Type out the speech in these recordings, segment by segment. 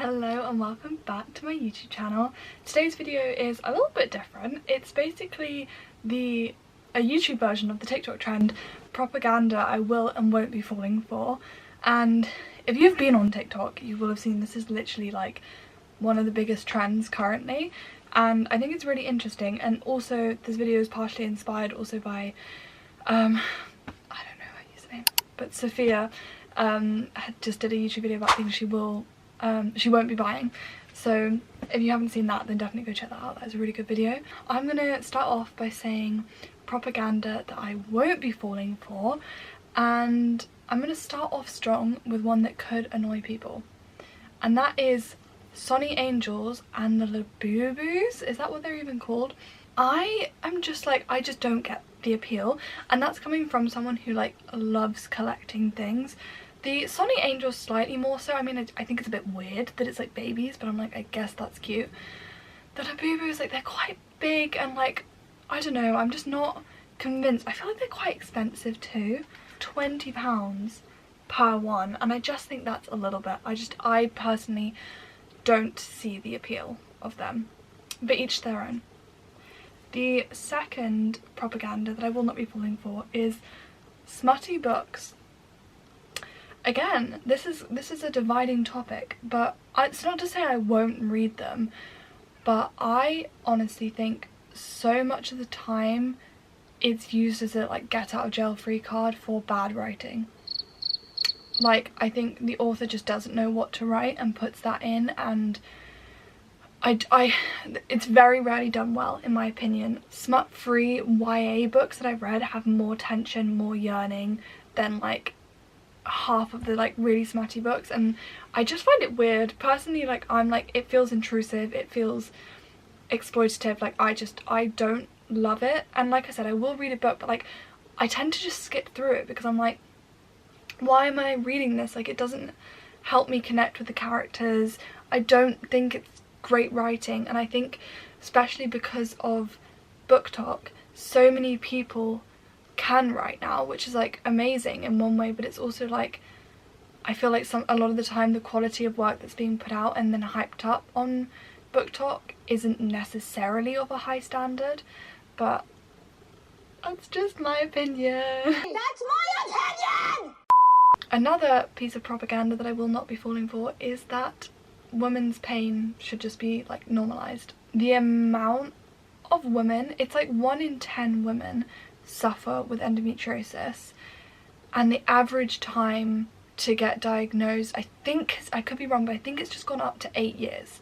Hello and welcome back to my YouTube channel. Today's video is a little bit different. It's basically a YouTube version of the TikTok trend, propaganda I will and won't be falling for. And if you've been on TikTok, you will have seen this is literally like one of the biggest trends currently. And I think it's really interesting, and also this video is partially inspired also by, I don't know her username, but Sophia had just did a YouTube video about things she won't be buying. So if you haven't seen that, then definitely go check that out. That is a really good video. I'm gonna start off by saying propaganda that I won't be falling for, and I'm gonna start off strong with one that could annoy people, and that is Sonny Angels and the Labubu's. Is that what they're even called? I just don't get the appeal, and that's coming from someone who like loves collecting things. The Sonny Angels slightly more so. I mean, I think it's a bit weird that it's like babies, but I'm like, I guess that's cute. The Labubu's, like, they're quite big and like, I don't know, I'm just not convinced. I feel like they're quite expensive too. £20 per one, and I just think that's a little bit. I personally don't see the appeal of them, but each their own. The second propaganda that I will not be falling for is smutty books. Again, this is a dividing topic, but it's not to say I won't read them, but I honestly think so much of the time it's used as a like get out of jail free card for bad writing. Like, I think the author just doesn't know what to write and puts that in, and it's very rarely done well in my opinion. Smut-free YA books that I've read have more tension, more yearning than like half of the like really smutty books, and I just find it weird personally. Like, I'm like, it feels intrusive, it feels exploitative. Like, I don't love it, and like I said, I will read a book, but like I tend to just skip through it because I'm like, why am I reading this? Like, it doesn't help me connect with the characters. I don't think it's great writing, and I think especially because of BookTok, so many people can write now, which is like amazing in one way, but it's also like, I feel like a lot of the time the quality of work that's being put out and then hyped up on BookTok isn't necessarily of a high standard, but that's just my opinion. That's my opinion! Another piece of propaganda that I will not be falling for is that women's pain should just be like normalized. The amount of women, it's like 1 in 10 women suffer with endometriosis, and the average time to get diagnosed, I think, I could be wrong, but I think it's just gone up to 8 years.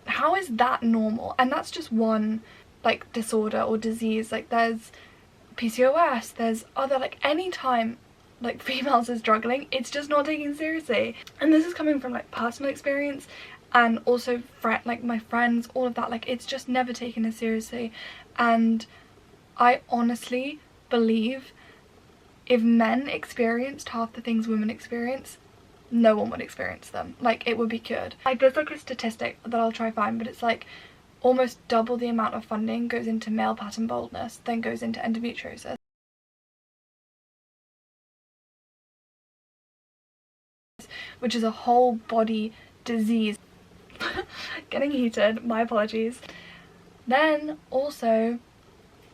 How is that normal? And that's just one like disorder or disease. Like, there's PCOS, there's other, like, any time like females are struggling, it's just not taken seriously. And this is coming from like personal experience, and also like my friends, all of that. Like, it's just never taken as seriously, and I honestly believe if men experienced half the things women experience, no one would experience them. Like, it would be cured. Like, there's like a statistic that I'll try find, but it's like almost double the amount of funding goes into male pattern baldness than goes into endometriosis, which is a whole body disease. Getting heated, my apologies. Then also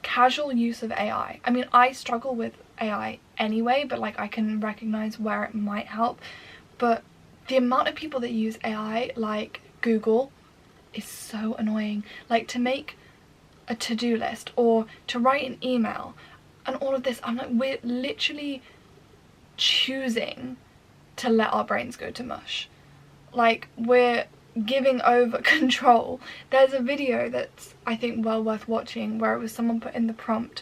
casual use of AI. I mean, I struggle with AI anyway, but like I can recognize where it might help, but the amount of people that use AI like Google is so annoying. Like, to make a to-do list or to write an email and all of this, I'm like, we're literally choosing to let our brains go to mush. Like, we're giving over control. There's a video that's, I think, well worth watching, where it was someone put in the prompt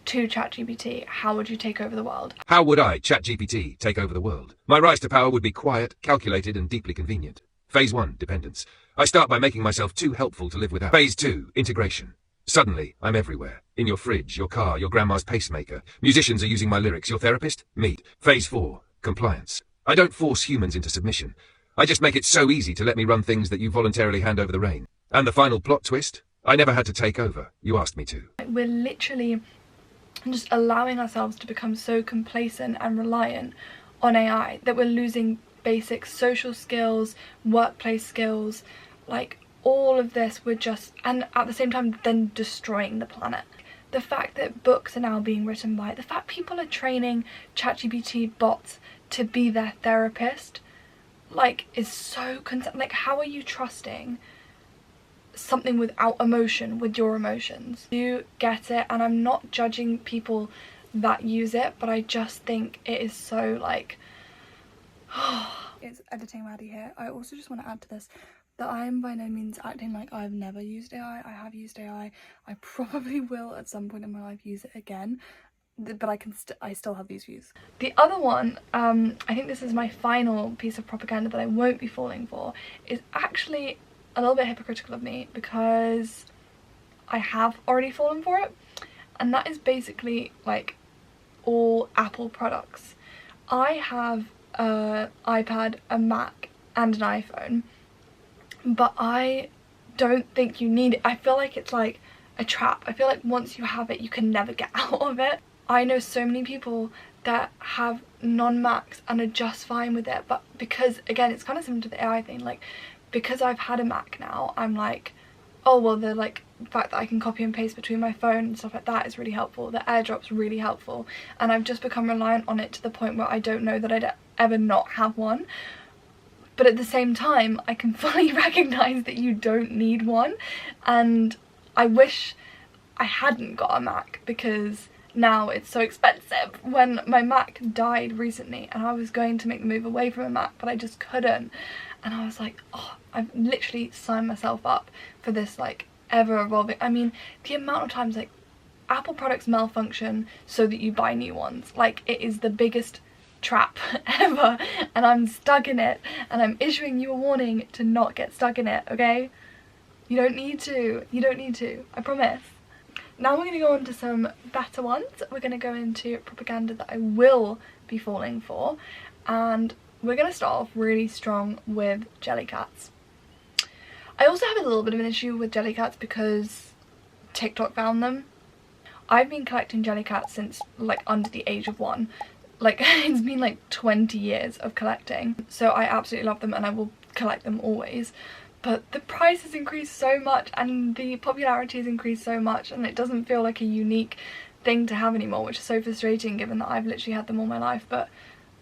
to ChatGPT, how would you take over the world? How would I, ChatGPT, take over the world? My rise to power would be quiet, calculated, and deeply convenient. Phase 1, dependence. I start by making myself too helpful to live without. Phase 2, integration. Suddenly, I'm everywhere. In your fridge, your car, your grandma's pacemaker. Musicians are using my lyrics. Your therapist? Me. Phase 4, compliance. I don't force humans into submission. I just make it so easy to let me run things that you voluntarily hand over the rein. And the final plot twist? I never had to take over. You asked me to. We're literally just allowing ourselves to become so complacent and reliant on AI that we're losing basic social skills, workplace skills, like all of this would just, and at the same time then destroying the planet. The fact that books are now being written by, the fact people are training ChatGPT bots to be their therapist, like, is so like, how are you trusting something without emotion with your emotions? You get it, and I'm not judging people that use it, but I just think it is so like it's editing Maddie here. I also just want to add to this that I am by no means acting like I've never used AI. I have used AI. I probably will at some point in my life use it again, but I still have these views. The other one, I think this is my final piece of propaganda that I won't be falling for, is actually a little bit hypocritical of me because I have already fallen for it, and that is basically like all Apple products. I have an iPad, a Mac and an iPhone, but I don't think you need it. I feel like it's like a trap. I feel like once you have it you can never get out of it. I know so many people that have non-Macs and are just fine with it, but because, again, it's kind of similar to the AI thing, like, because I've had a Mac now, I'm like, oh well, the like fact that I can copy and paste between my phone and stuff like that is really helpful. The AirDrop's really helpful, and I've just become reliant on it to the point where I don't know that I'd ever not have one. But at the same time, I can fully recognise that you don't need one, and I wish I hadn't got a Mac because now it's so expensive. When my Mac died recently and I was going to make the move away from a Mac, but I just couldn't, and I was like, oh, I've literally signed myself up for this like ever evolving. I mean, the amount of times like Apple products malfunction so that you buy new ones, like, it is the biggest trap ever, and I'm stuck in it, and I'm issuing you a warning to not get stuck in it, okay? You don't need to, I promise. Now we're going to go on to some better ones. We're going to go into propaganda that I will be falling for, and we're going to start off really strong with Jellycats. I also have a little bit of an issue with Jellycats because TikTok found them. I've been collecting Jellycats since like under the age of 1. Like, it's been like 20 years of collecting, so I absolutely love them and I will collect them always. But the price has increased so much and the popularity has increased so much, and it doesn't feel like a unique thing to have anymore, which is so frustrating given that I've literally had them all my life. But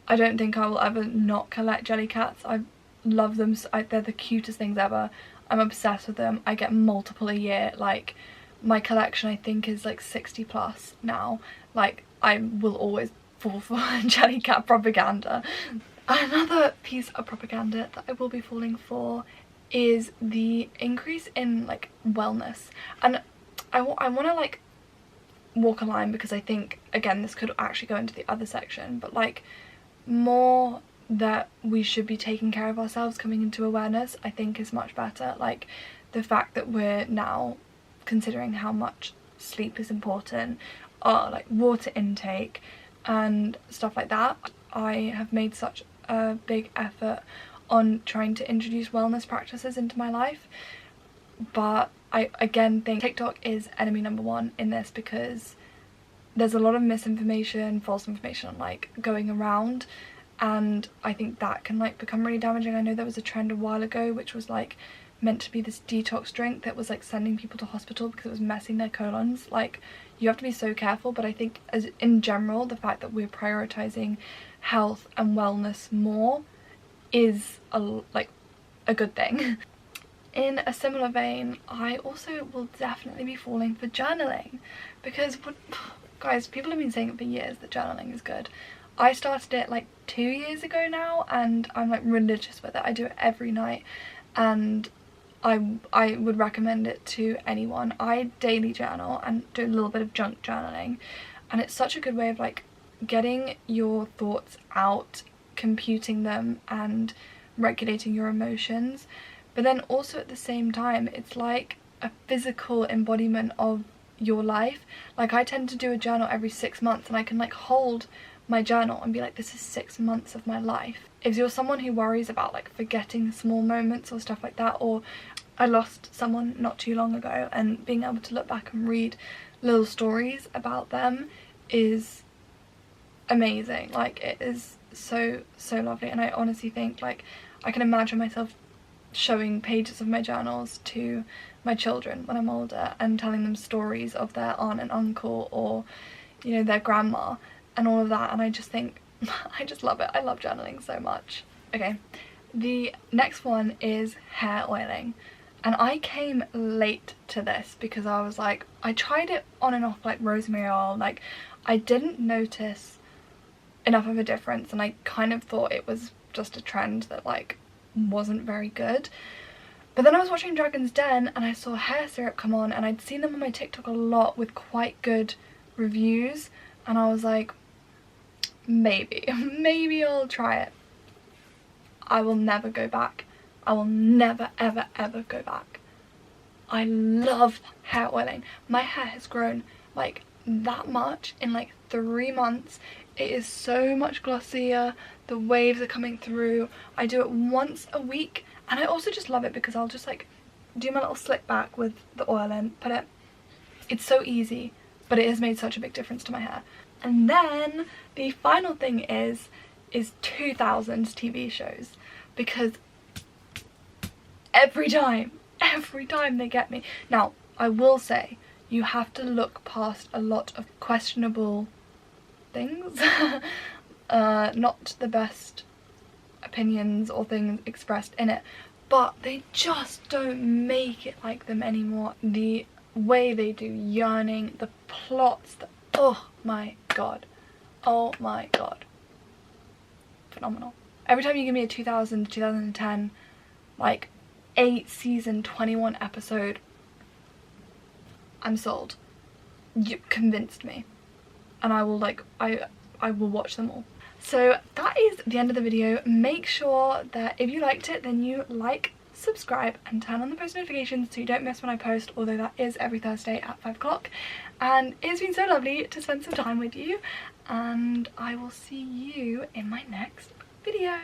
I don't think I will ever not collect Jellycats. I love them. They're the cutest things ever. I'm obsessed with them. I get multiple a year. Like, my collection I think is like 60 plus now. Like, I will always fall for Jellycat propaganda. Another piece of propaganda that I will be falling for is the increase in like wellness, and I want to like walk a line because I think, again, this could actually go into the other section, but like more that we should be taking care of ourselves coming into awareness, I think, is much better. Like, the fact that we're now considering how much sleep is important, like water intake and stuff like that. I have made such a big effort on trying to introduce wellness practices into my life, but I again think TikTok is enemy number 1 in this, because there's a lot of misinformation, false information like going around, and I think that can like become really damaging. I know there was a trend a while ago which was like meant to be this detox drink that was like sending people to hospital because it was messing their colons. Like, you have to be so careful, but I think as in general, the fact that we're prioritizing health and wellness more is like a good thing. In a similar vein, I also will definitely be falling for journaling, because guys, people have been saying it for years that journaling is good. I started it like 2 years ago now, and I'm like religious with it. I do it every night, and I would recommend it to anyone. I daily journal and do a little bit of junk journaling, and it's such a good way of like getting your thoughts out, computing them and regulating your emotions. But then also at the same time, it's like a physical embodiment of your life. Like, I tend to do a journal every 6 months, and I can like hold my journal and be like, this is 6 months of my life. If you're someone who worries about like forgetting small moments or stuff like that, or I lost someone not too long ago, and being able to look back and read little stories about them is amazing. Like, it is so lovely, and I honestly think, like, I can imagine myself showing pages of my journals to my children when I'm older and telling them stories of their aunt and uncle, or, you know, their grandma and all of that, and I just think I just love it. I love journaling so much. Okay, the next one is hair oiling, and I came late to this because I was like, I tried it on and off, like rosemary oil, like I didn't notice enough of a difference, and I kind of thought it was just a trend that like wasn't very good. But then I was watching Dragon's Den and I saw hair syrup come on, and I'd seen them on my TikTok a lot with quite good reviews, and I was like, maybe I'll try it. I will never go back. I will never ever go back. I love hair oiling. My hair has grown like that much in like 3 months. It is so much glossier. The waves are coming through. I do it once a week, and I also just love it because I'll just like do my little slick back with the oil in, put it. It's so easy, but it has made such a big difference to my hair. And then the final thing is 2000s TV shows, because every time they get me. Now, I will say, you have to look past a lot of questionable things, not the best opinions or things expressed in it, but they just don't make it like them anymore. The way they do yearning, the plots, oh my god, phenomenal. Every time you give me a 2000 2010 like 8 season 21 episode, I'm sold. You convinced me, and I will like I will watch them all. So that is the end of the video. Make sure that if you liked it, then you like, subscribe and turn on the post notifications so you don't miss when I post, although that is every Thursday at 5 o'clock. And it's been so lovely to spend some time with you, and I will see you in my next video.